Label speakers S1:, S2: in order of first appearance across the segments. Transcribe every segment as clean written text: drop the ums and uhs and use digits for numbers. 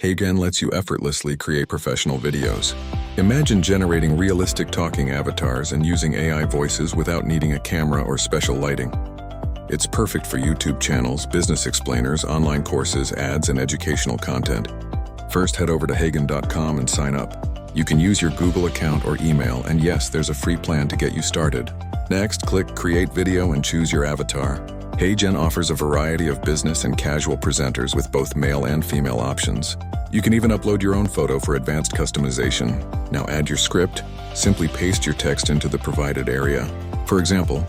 S1: HeyGen lets you effortlessly create professional videos. Imagine generating realistic talking avatars and using AI voices without needing a camera or special lighting. It's perfect for YouTube channels, business explainers, online courses, ads, and educational content. First, head over to HeyGen.com and sign up. You can use your Google account or email, and yes, there's a free plan to get you started. Next, click Create Video and choose your avatar. HeyGen offers a variety of business and casual presenters with both male and female options. You can even upload your own photo for advanced customization. Now add your script. Simply paste your text into the provided area. For example,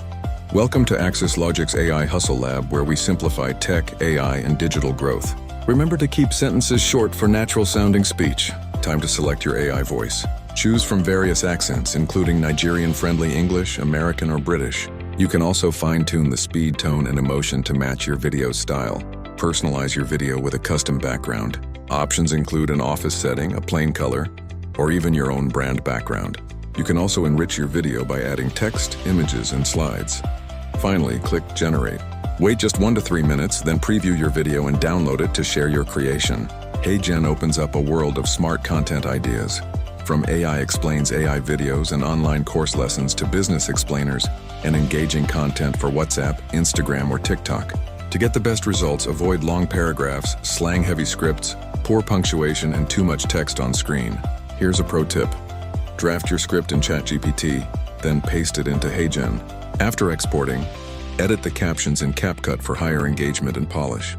S1: welcome to Axis Logic's AI Hustle Lab, where we simplify tech, AI, and digital growth. Remember to keep sentences short for natural-sounding speech. Time to select your AI voice. Choose from various accents, including Nigerian-friendly English, American, or British. You can also fine-tune the speed, tone, and emotion to match your video style. Personalize your video with a custom background. Options include an office setting, a plain color, or even your own brand background. You can also enrich your video by adding text, images, and slides. Finally, click Generate. Wait just 1 to 3 minutes, then preview your video and download it to share your creation. HeyGen opens up a world of smart content ideas. From AI explains AI videos and online course lessons to business explainers and engaging content for WhatsApp, Instagram, or TikTok. To get the best results, avoid long paragraphs, slang-heavy scripts, poor punctuation, and too much text on screen. Here's a pro tip. Draft your script in ChatGPT, then paste it into HeyGen. After exporting, edit the captions in CapCut for higher engagement and polish.